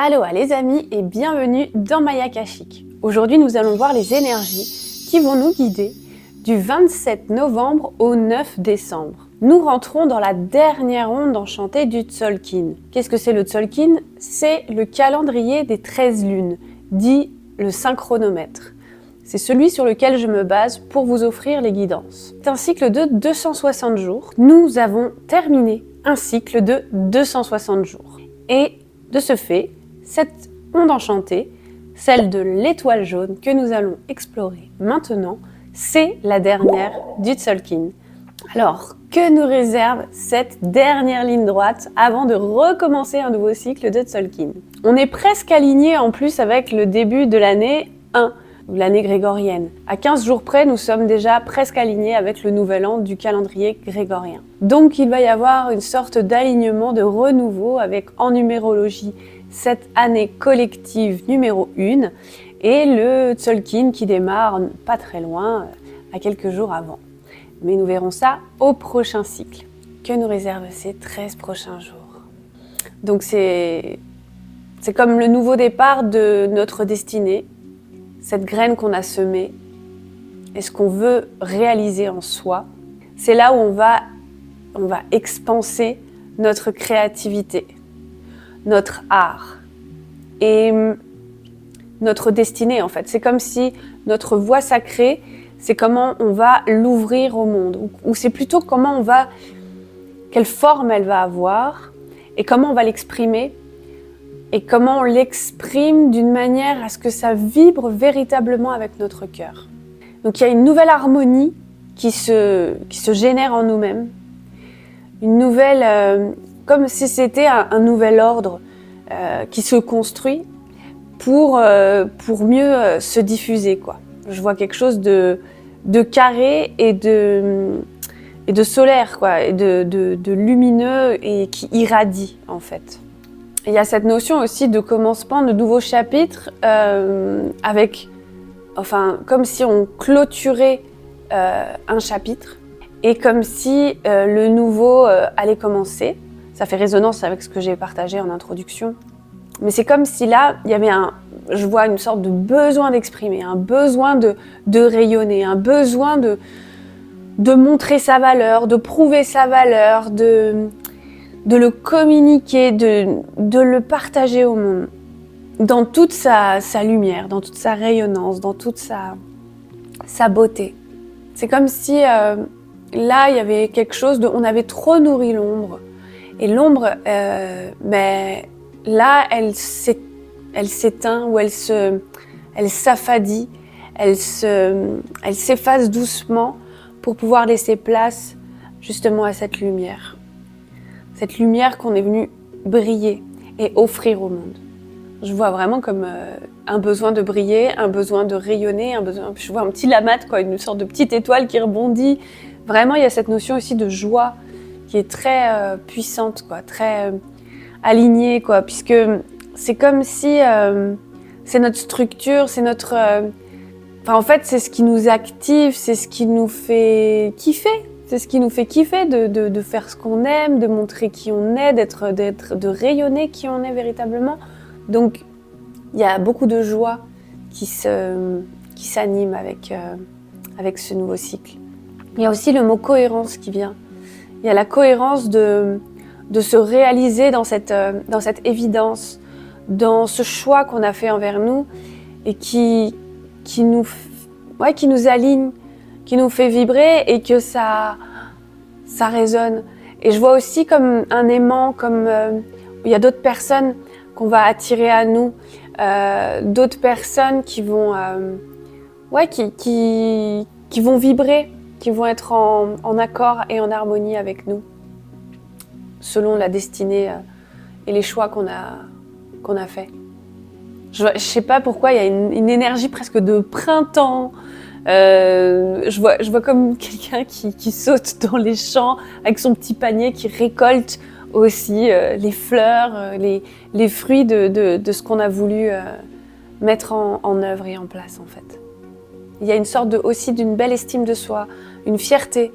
Aloha les amis et bienvenue dans Maya Akashique. Aujourd'hui nous allons voir les énergies qui vont nous guider du 27 novembre au 9 décembre. Nous rentrons dans la dernière onde enchantée du Tzolk'in. Qu'est-ce que c'est le Tzolk'in? C'est le calendrier des 13 lunes, dit le synchronomètre. C'est celui sur lequel je me base pour vous offrir les guidances. C'est un cycle de 260 jours. Nous avons terminé un cycle de 260 jours. Et de ce fait, cette onde enchantée, celle de l'étoile jaune que nous allons explorer maintenant, c'est la dernière du Tzolk'in. Alors, que nous réserve cette dernière ligne droite avant de recommencer un nouveau cycle de Tzolk'in? On est presque aligné en plus avec le début de l'année 1, l'année grégorienne. À 15 jours près, nous sommes déjà presque alignés avec le nouvel an du calendrier grégorien. Donc il va y avoir une sorte d'alignement, de renouveau avec en numérologie cette année collective numéro 1 et le Tzolk'in qui démarre pas très loin, à quelques jours avant. Mais nous verrons ça au prochain cycle. Que nous réservent ces 13 prochains jours? Donc c'est comme le nouveau départ de notre destinée, cette graine qu'on a semée et ce qu'on veut réaliser en soi. C'est là où on va expanser notre créativité, notre art et notre destinée en fait. C'est comme si notre voie sacrée, c'est comment on va l'ouvrir au monde, ou c'est plutôt quelle forme elle va avoir et comment on va l'exprimer et comment on l'exprime d'une manière à ce que ça vibre véritablement avec notre cœur. Donc il y a une nouvelle harmonie qui se génère en nous-mêmes, une nouvelle, comme si c'était un nouvel ordre qui se construit pour mieux se diffuser, quoi. Je vois quelque chose de carré et de solaire, quoi, et de lumineux et qui irradie en fait. Il y a cette notion aussi de commencement de nouveaux chapitres comme si on clôturait un chapitre et comme si le nouveau allait commencer. Ça fait résonance avec ce que j'ai partagé en introduction. Mais c'est comme si là, il y avait je vois une sorte de besoin d'exprimer, un besoin de rayonner, un besoin de montrer sa valeur, de prouver sa valeur, de le communiquer, de le partager au monde, dans toute sa lumière, dans toute sa rayonnance, dans toute sa beauté. C'est comme si là, il y avait quelque chose on avait trop nourri l'ombre. Et l'ombre, là, elle s'éteint ou elle s'affadit, elle s'efface doucement pour pouvoir laisser place justement à cette lumière. Cette lumière qu'on est venu briller et offrir au monde. Je vois vraiment comme un besoin de briller, un besoin de rayonner, je vois un petit lamate, quoi, une sorte de petite étoile qui rebondit. Vraiment, il y a cette notion aussi de joie qui est très puissante, quoi, très alignée, quoi, puisque c'est comme si c'est notre structure, c'est notre... en fait, c'est ce qui nous active, c'est ce qui nous fait kiffer. C'est ce qui nous fait kiffer de faire ce qu'on aime, de montrer qui on est, de rayonner qui on est véritablement. Donc, il y a beaucoup de joie qui s'anime avec ce nouveau cycle. Il y a aussi le mot cohérence qui vient. Il y a la cohérence de se réaliser dans cette évidence, dans ce choix qu'on a fait envers nous et qui nous aligne, qui nous fait vibrer et que ça résonne. Et je vois aussi comme un aimant, il y a d'autres personnes qu'on va attirer à nous, d'autres personnes qui vont vibrer, qui vont être en accord et en harmonie avec nous, selon la destinée et les choix qu'on a fait. Je sais pas pourquoi, il y a une énergie presque de printemps. Je vois comme quelqu'un qui saute dans les champs avec son petit panier, qui récolte aussi les fleurs, les fruits de ce qu'on a voulu mettre en œuvre et en place en fait. Il y a une sorte aussi d'une belle estime de soi, une fierté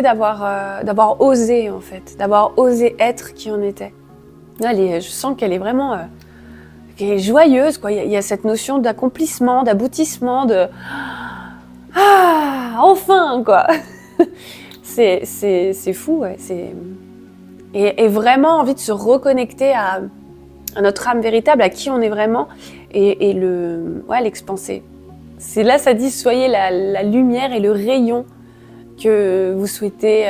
d'avoir osé en fait, d'avoir osé être qui on était. Là, je sens qu'elle est vraiment qui est joyeuse, quoi. Il y a cette notion d'accomplissement, d'aboutissement, de ah, enfin, quoi. C'est fou, ouais. Et vraiment envie de se reconnecter à notre âme véritable, à qui on est vraiment, et l'expanser. C'est là, ça dit, soyez la lumière et le rayon que vous souhaitez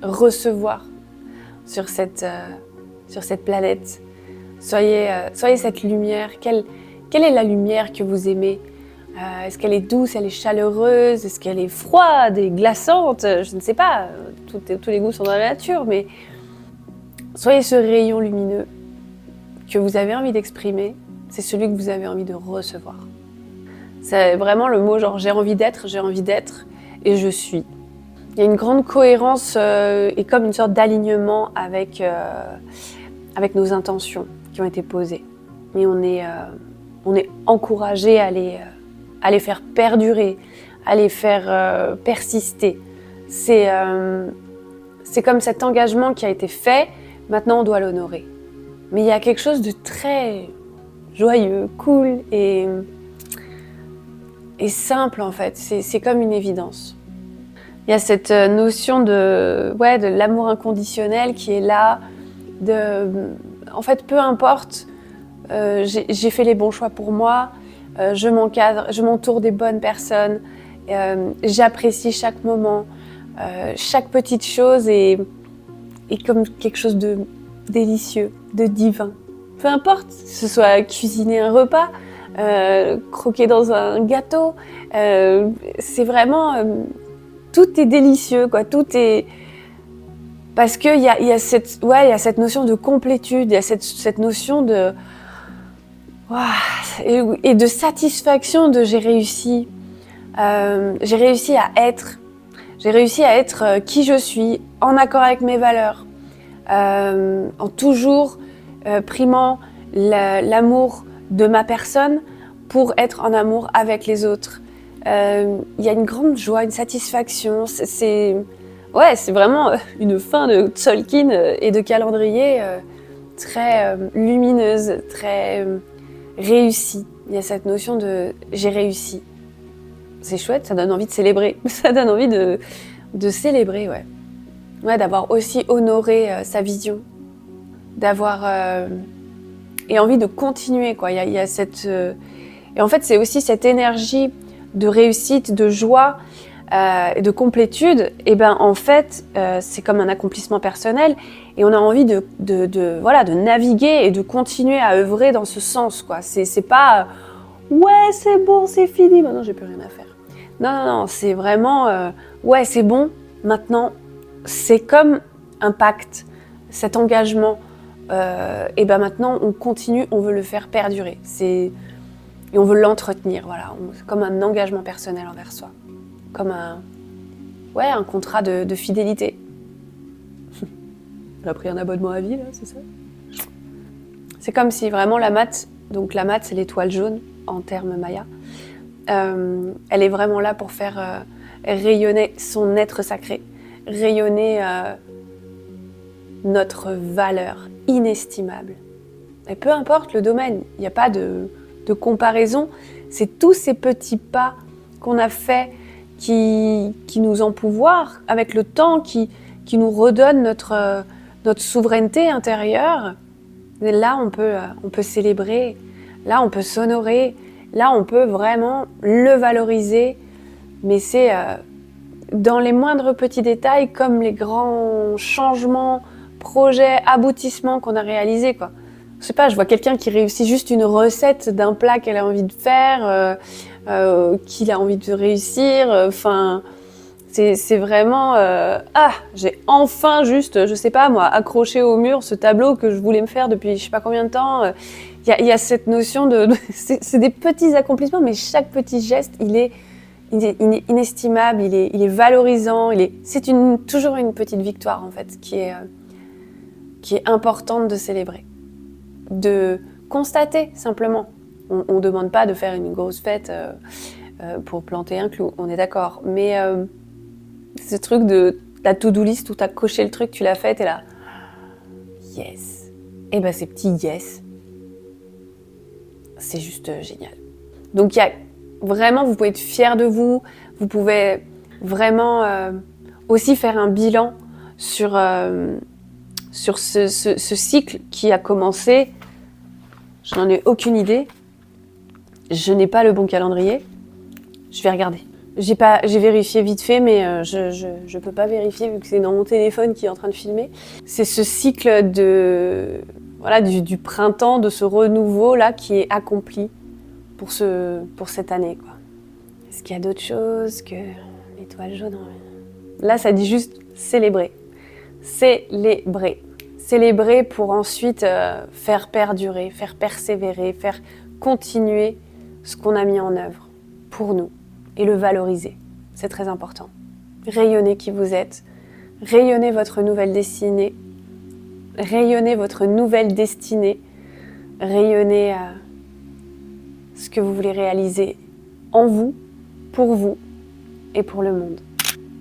recevoir sur cette planète. Soyez cette lumière. Quelle est la lumière que vous aimez ? Est-ce qu'elle est douce, elle est chaleureuse ? Est-ce qu'elle est froide et glaçante ? Je ne sais pas, tous les goûts sont dans la nature, mais soyez ce rayon lumineux que vous avez envie d'exprimer, c'est celui que vous avez envie de recevoir. C'est vraiment le mot genre j'ai envie d'être et je suis. Il y a une grande cohérence et comme une sorte d'alignement avec nos intentions qui ont été posées. Et on est encouragé à les faire perdurer, à les faire persister. C'est comme cet engagement qui a été fait, maintenant on doit l'honorer. Mais il y a quelque chose de très joyeux, cool et simple en fait. C'est comme une évidence. Il y a cette notion de l'amour inconditionnel qui est là. En fait, peu importe, j'ai fait les bons choix pour moi, je m'encadre, je m'entoure des bonnes personnes, j'apprécie chaque moment, chaque petite chose est comme quelque chose de délicieux, de divin. Peu importe, que ce soit cuisiner un repas, croquer dans un gâteau, c'est vraiment... tout est délicieux, quoi. Tout est... Parce qu'il y a cette notion de complétude, il y a cette notion de... et de satisfaction de j'ai réussi. J'ai réussi à être. J'ai réussi à être qui je suis, en accord avec mes valeurs, en toujours primant l'amour de ma personne pour être en amour avec les autres. Il y a une grande joie, une satisfaction. C'est vraiment une fin de Tzolk'in et de calendrier très lumineuse, très réussie. Il y a cette notion de j'ai réussi. C'est chouette, ça donne envie de célébrer. Ça donne envie de célébrer, ouais. Ouais, d'avoir aussi honoré sa vision, d'avoir et envie de continuer, quoi. Il y a cette et en fait, c'est aussi cette énergie de réussite, de joie, de complétude. Et ben en fait, c'est comme un accomplissement personnel, et on a envie de naviguer et de continuer à œuvrer dans ce sens, quoi. C'est pas ouais, c'est bon, c'est fini, maintenant j'ai plus rien à faire. Non, c'est vraiment ouais, c'est bon, maintenant. C'est comme un pacte, cet engagement. Et ben maintenant, on continue, on veut le faire perdurer. Et on veut l'entretenir, voilà. C'est comme un engagement personnel envers soi. Comme un contrat de fidélité. On a pris un abonnement à vie, là, c'est ça ? C'est comme si vraiment la mat, donc la mat, c'est l'étoile jaune en termes maya. Elle est vraiment là pour faire rayonner son être sacré, rayonner notre valeur inestimable. Et peu importe le domaine, il n'y a pas de comparaison, c'est tous ces petits pas qu'on a faits qui nous empouvoirent avec le temps, qui nous redonnent notre souveraineté intérieure. Et là, on peut célébrer, là, on peut s'honorer, là, on peut vraiment le valoriser, mais c'est dans les moindres petits détails, comme les grands changements, projets, aboutissements qu'on a réalisés, quoi. Je sais pas, je vois quelqu'un qui réussit juste une recette d'un plat qu'elle a envie de faire, qu'il a envie de réussir, c'est vraiment... j'ai enfin juste, je sais pas moi, accroché au mur ce tableau que je voulais me faire depuis je sais pas combien de temps. Il y a cette notion c'est des petits accomplissements, mais chaque petit geste, il est inestimable, il est valorisant, c'est toujours une petite victoire en fait, qui est importante de célébrer. De constater simplement. On ne demande pas de faire une grosse fête pour planter un clou, on est d'accord. Mais ce truc de la to-do list où tu as coché le truc, tu l'as fait, t'es là. Yes. Et ben ces petits yes, c'est juste génial. Donc il y a vraiment, vous pouvez être fiers de vous, vous pouvez vraiment aussi faire un bilan sur ce cycle qui a commencé. Je n'en ai aucune idée. Je n'ai pas le bon calendrier. Je vais regarder. J'ai vérifié vite fait, mais je peux pas vérifier vu que c'est dans mon téléphone qui est en train de filmer. C'est ce cycle du printemps, de ce renouveau là qui est accompli pour cette année, quoi. Est-ce qu'il y a d'autres choses que l'étoile jaune? Là, ça dit juste célébrer. Célébrer. Célébrer pour ensuite faire perdurer, faire persévérer, faire continuer ce qu'on a mis en œuvre pour nous et le valoriser. C'est très important. Rayonnez qui vous êtes. Rayonnez votre nouvelle destinée. Rayonnez votre nouvelle destinée. Rayonnez ce que vous voulez réaliser en vous, pour vous et pour le monde.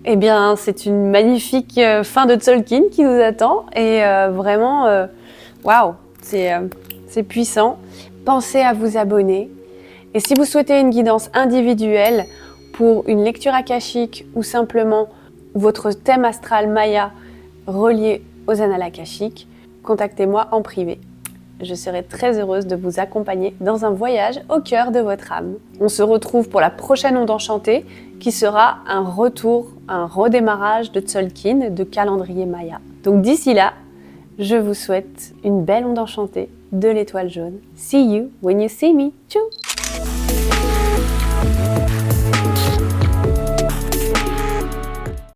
Eh bien, c'est une magnifique fin de Tzolk'in qui nous attend et vraiment, waouh, c'est puissant. Pensez à vous abonner et si vous souhaitez une guidance individuelle pour une lecture akashique ou simplement votre thème astral Maya relié aux annales akashiques, contactez-moi en privé. Je serai très heureuse de vous accompagner dans un voyage au cœur de votre âme. On se retrouve pour la prochaine onde enchantée qui sera un retour, un redémarrage de Tzolk'in, de calendrier Maya. Donc d'ici là, je vous souhaite une belle onde enchantée de l'étoile jaune. See you when you see me. Tchou!